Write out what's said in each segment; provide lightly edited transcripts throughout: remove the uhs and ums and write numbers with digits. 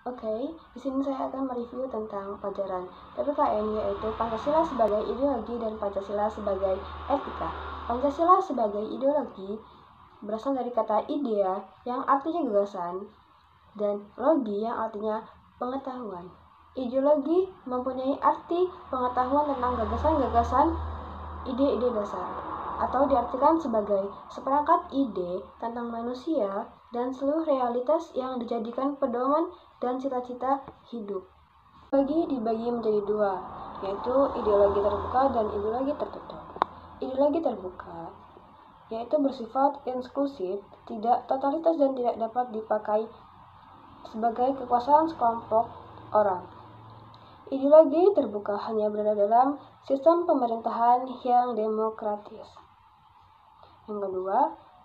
Oke, di sini saya akan mereview tentang pelajaran PPKN, yaitu Pancasila sebagai ideologi dan Pancasila sebagai etika. Pancasila sebagai ideologi berasal dari kata idea yang artinya gagasan dan logi yang artinya pengetahuan. Ideologi mempunyai arti pengetahuan tentang gagasan-gagasan ide-ide dasar, atau diartikan sebagai seperangkat ide tentang manusia dan seluruh realitas yang dijadikan pedoman dan cita-cita hidup. Ideologi dibagi menjadi dua, yaitu ideologi terbuka dan ideologi tertutup. Ideologi terbuka yaitu bersifat inklusif, tidak totalitas dan tidak dapat dipakai sebagai kekuasaan sekelompok orang. Ideologi terbuka hanya berada dalam sistem pemerintahan yang demokratis. Yang kedua,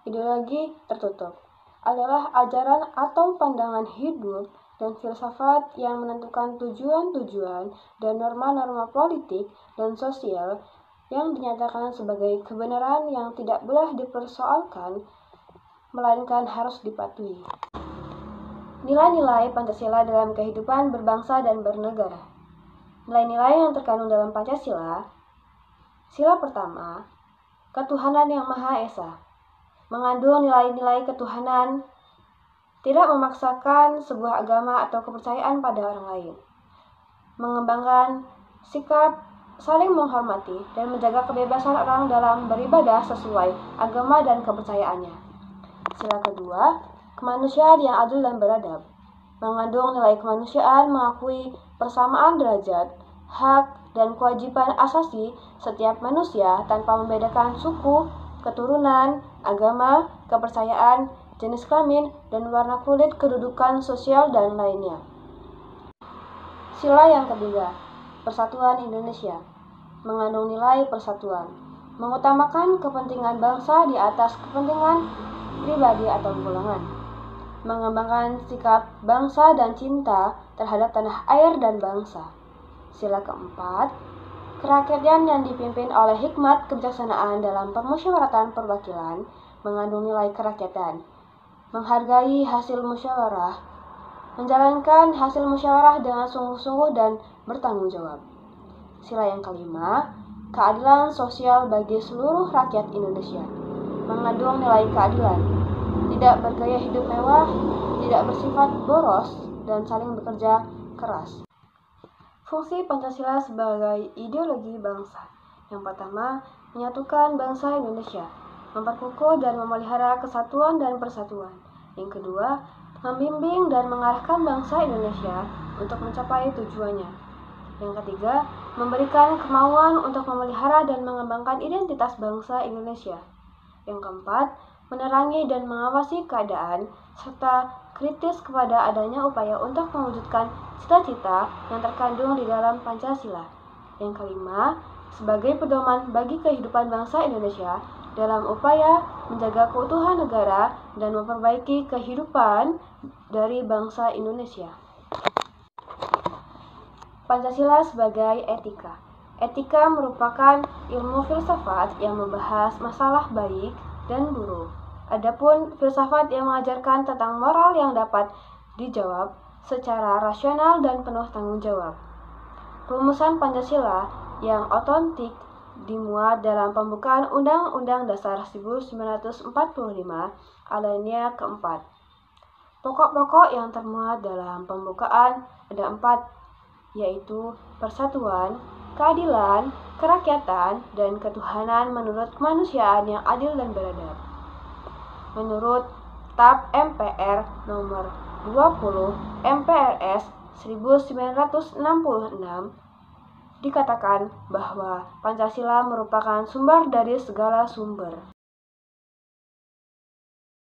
ideologi tertutup adalah ajaran atau pandangan hidup dan filsafat yang menentukan tujuan-tujuan dan norma-norma politik dan sosial yang dinyatakan sebagai kebenaran yang tidak boleh dipersoalkan, melainkan harus dipatuhi. Nilai-nilai Pancasila dalam kehidupan berbangsa dan bernegara. Nilai-nilai yang terkandung dalam Pancasila. Sila pertama, ketuhanan yang Maha Esa, mengandung nilai-nilai ketuhanan, tidak memaksakan sebuah agama atau kepercayaan pada orang lain, mengembangkan sikap saling menghormati dan menjaga kebebasan orang dalam beribadah sesuai agama dan kepercayaannya. Sila kedua, kemanusiaan yang adil dan beradab, mengandung nilai kemanusiaan, mengakui persamaan derajat, hak, dan kewajiban asasi setiap manusia tanpa membedakan suku, keturunan, agama, kepercayaan, jenis kelamin, dan warna kulit, kedudukan sosial, dan lainnya. Sila yang ketiga, Persatuan Indonesia, mengandung nilai persatuan, mengutamakan kepentingan bangsa di atas kepentingan pribadi atau golongan, mengembangkan sikap bangsa dan cinta terhadap tanah air dan bangsa. Sila keempat, kerakyatan yang dipimpin oleh hikmat kebijaksanaan dalam permusyawaratan perwakilan, mengandung nilai kerakyatan, menghargai hasil musyawarah, menjalankan hasil musyawarah dengan sungguh-sungguh dan bertanggung jawab. Sila yang kelima, keadilan sosial bagi seluruh rakyat Indonesia, mengandung nilai keadilan, tidak bergaya hidup mewah, tidak bersifat boros, dan saling bekerja keras. Fungsi Pancasila sebagai ideologi bangsa. Yang pertama, menyatukan bangsa Indonesia, memperkukuh dan memelihara kesatuan dan persatuan. Yang kedua, membimbing dan mengarahkan bangsa Indonesia untuk mencapai tujuannya. Yang ketiga, memberikan kemauan untuk memelihara dan mengembangkan identitas bangsa Indonesia. Yang keempat, menerangi dan mengawasi keadaan, serta kritis kepada adanya upaya untuk mewujudkan cita-cita yang terkandung di dalam Pancasila. Yang kelima, sebagai pedoman bagi kehidupan bangsa Indonesia dalam upaya menjaga keutuhan negara dan memperbaiki kehidupan dari bangsa Indonesia. Pancasila sebagai etika. Etika merupakan ilmu filsafat yang membahas masalah baik dan buruk. Adapun filsafat yang mengajarkan tentang moral yang dapat dijawab secara rasional dan penuh tanggung jawab. Rumusan Pancasila yang otentik dimuat dalam pembukaan Undang-Undang Dasar 1945 alinea keempat. Pokok-pokok yang termuat dalam pembukaan ada 4, yaitu persatuan, keadilan, kerakyatan, dan ketuhanan menurut kemanusiaan yang adil dan beradab. Menurut TAP MPR nomor 20 MPRS 1966 dikatakan bahwa Pancasila merupakan sumber dari segala sumber.